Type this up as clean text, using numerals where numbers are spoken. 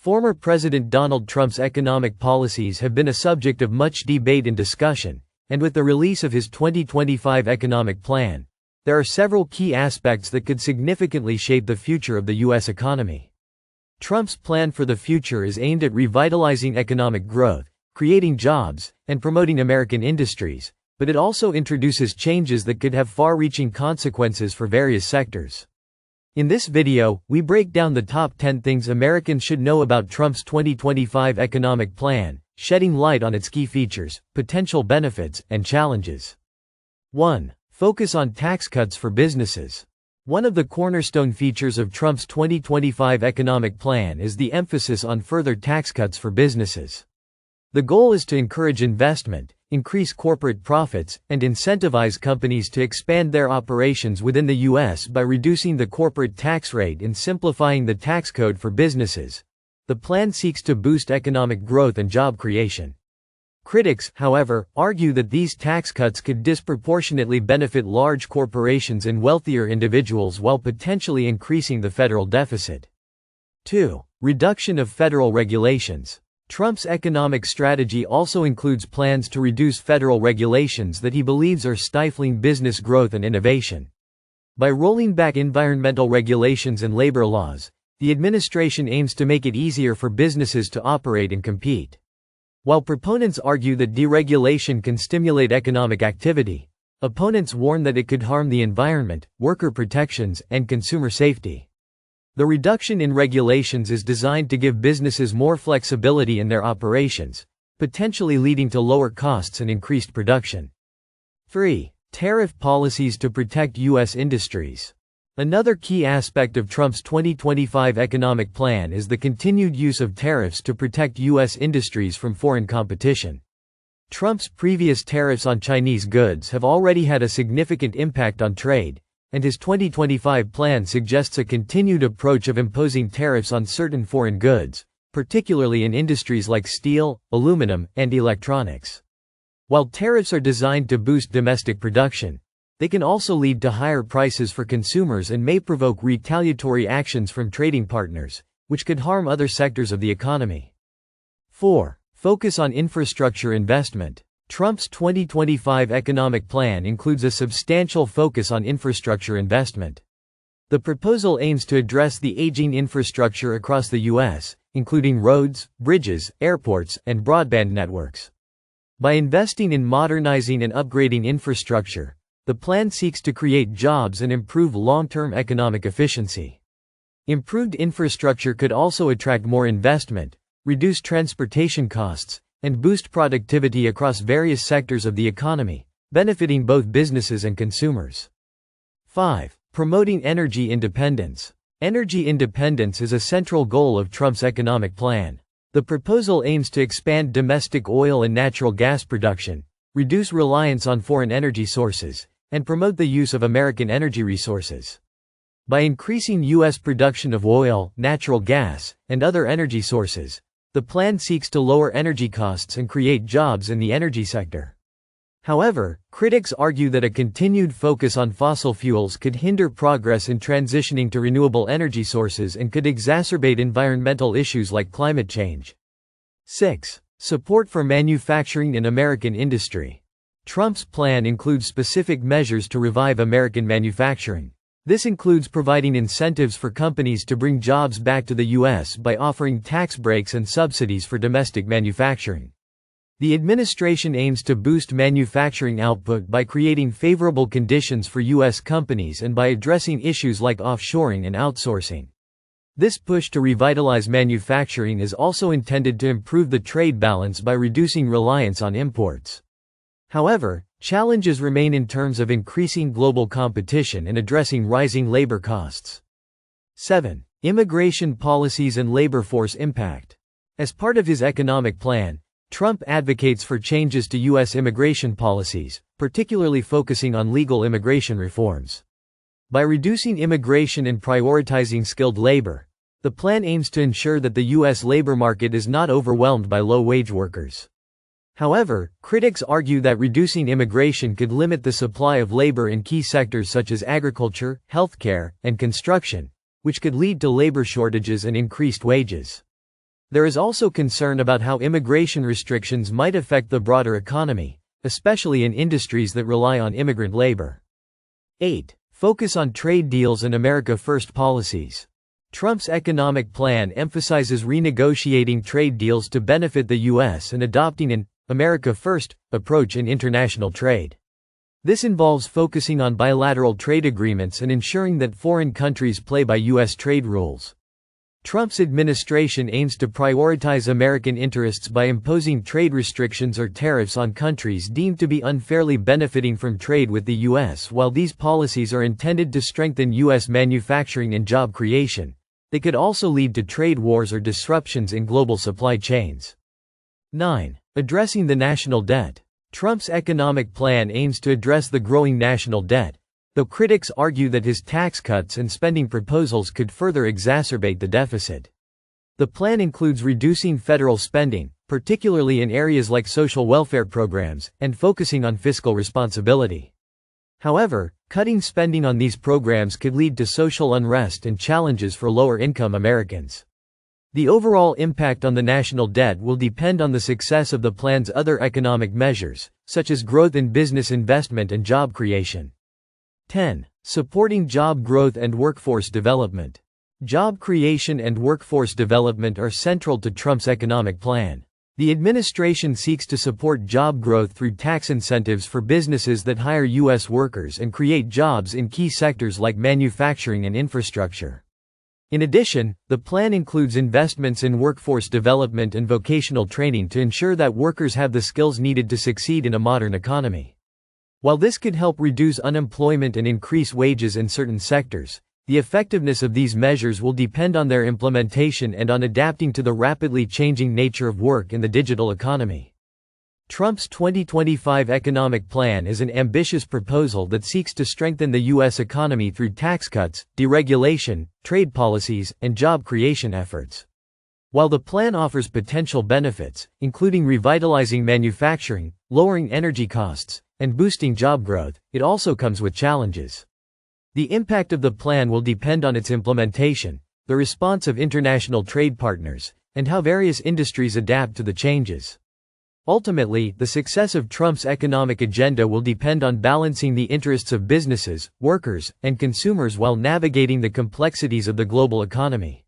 Former President Donald Trump's economic policies have been a subject of much debate and discussion, and with the release of his 2025 economic plan, there are several key aspects that could significantly shape the future of the U.S. economy. Trump's plan for the future is aimed at revitalizing economic growth, creating jobs, and promoting American industries, but it also introduces changes that could have far-reaching consequences for various sectors. In this video, we break down the top 10 things Americans should know about Trump's 2025 economic plan, shedding light on its key features, potential benefits, and challenges. 1. Focus on tax cuts for businesses. One of the cornerstone features of Trump's 2025 economic plan is the emphasis on further tax cuts for businesses. The goal is to encourage investment, increase corporate profits, and incentivize companies to expand their operations within the U.S. by reducing the corporate tax rate and simplifying the tax code for businesses. The plan seeks to boost economic growth and job creation. Critics, however, argue that these tax cuts could disproportionately benefit large corporations and wealthier individuals while potentially increasing the federal deficit. 2. Reduction of federal regulations. Trump's economic strategy also includes plans to reduce federal regulations that he believes are stifling business growth and innovation. By rolling back environmental regulations and labor laws, the administration aims to make it easier for businesses to operate and compete. While proponents argue that deregulation can stimulate economic activity, opponents warn that it could harm the environment, worker protections, and consumer safety. The reduction in regulations is designed to give businesses more flexibility in their operations, potentially leading to lower costs and increased production. 3. Tariff policies to protect U.S. industries. Another key aspect of Trump's 2025 economic plan is the continued use of tariffs to protect U.S. industries from foreign competition. Trump's previous tariffs on Chinese goods have already had a significant impact on trade, and his 2025 plan suggests a continued approach of imposing tariffs on certain foreign goods, particularly in industries like steel, aluminum, and electronics. While tariffs are designed to boost domestic production, they can also lead to higher prices for consumers and may provoke retaliatory actions from trading partners, which could harm other sectors of the economy. 4. Focus on infrastructure investment. Trump's 2025 economic plan includes a substantial focus on infrastructure investment. The proposal aims to address the aging infrastructure across the U.S., including roads, bridges, airports, and broadband networks. By investing in modernizing and upgrading infrastructure, the plan seeks to create jobs and improve long-term economic efficiency. Improved infrastructure could also attract more investment, reduce transportation costs, and boost productivity across various sectors of the economy, benefiting both businesses and consumers. 5. Promoting energy independence. Energy independence is a central goal of Trump's economic plan. The proposal aims to expand domestic oil and natural gas production, reduce reliance on foreign energy sources, and promote the use of American energy resources. By increasing U.S. production of oil, natural gas, and other energy sources, the plan seeks to lower energy costs and create jobs in the energy sector. However, critics argue that a continued focus on fossil fuels could hinder progress in transitioning to renewable energy sources and could exacerbate environmental issues like climate change. 6. Support for manufacturing in American industry. Trump's plan includes specific measures to revive American manufacturing. This includes providing incentives for companies to bring jobs back to the U.S. by offering tax breaks and subsidies for domestic manufacturing. The administration aims to boost manufacturing output by creating favorable conditions for U.S. companies and by addressing issues like offshoring and outsourcing. This push to revitalize manufacturing is also intended to improve the trade balance by reducing reliance on imports. However, challenges remain in terms of increasing global competition and addressing rising labor costs. 7. Immigration policies and labor force impact. As part of his economic plan, Trump advocates for changes to U.S. immigration policies, particularly focusing on legal immigration reforms. By reducing immigration and prioritizing skilled labor, the plan aims to ensure that the U.S. labor market is not overwhelmed by low-wage workers. However, critics argue that reducing immigration could limit the supply of labor in key sectors such as agriculture, healthcare, and construction, which could lead to labor shortages and increased wages. There is also concern about how immigration restrictions might affect the broader economy, especially in industries that rely on immigrant labor. 8. Focus on trade deals and America First policies. Trump's economic plan emphasizes renegotiating trade deals to benefit the U.S. and adopting an America First approach in international trade. This involves focusing on bilateral trade agreements and ensuring that foreign countries play by U.S. trade rules. Trump's administration aims to prioritize American interests by imposing trade restrictions or tariffs on countries deemed to be unfairly benefiting from trade with the U.S. While these policies are intended to strengthen U.S. manufacturing and job creation, they could also lead to trade wars or disruptions in global supply chains. 9. Addressing the national debt. Trump's economic plan aims to address the growing national debt, though critics argue that his tax cuts and spending proposals could further exacerbate the deficit. The plan includes reducing federal spending, particularly in areas like social welfare programs, and focusing on fiscal responsibility. However, cutting spending on these programs could lead to social unrest and challenges for lower-income Americans. The overall impact on the national debt will depend on the success of the plan's other economic measures, such as growth in business investment and job creation. 10. Supporting job growth and workforce development. Job creation and workforce development are central to Trump's economic plan. The administration seeks to support job growth through tax incentives for businesses that hire U.S. workers and create jobs in key sectors like manufacturing and infrastructure. In addition, the plan includes investments in workforce development and vocational training to ensure that workers have the skills needed to succeed in a modern economy. While this could help reduce unemployment and increase wages in certain sectors, the effectiveness of these measures will depend on their implementation and on adapting to the rapidly changing nature of work in the digital economy. Trump's 2025 economic plan is an ambitious proposal that seeks to strengthen the U.S. economy through tax cuts, deregulation, trade policies, and job creation efforts. While the plan offers potential benefits, including revitalizing manufacturing, lowering energy costs, and boosting job growth, it also comes with challenges. The impact of the plan will depend on its implementation, the response of international trade partners, and how various industries adapt to the changes. Ultimately, the success of Trump's economic agenda will depend on balancing the interests of businesses, workers, and consumers while navigating the complexities of the global economy.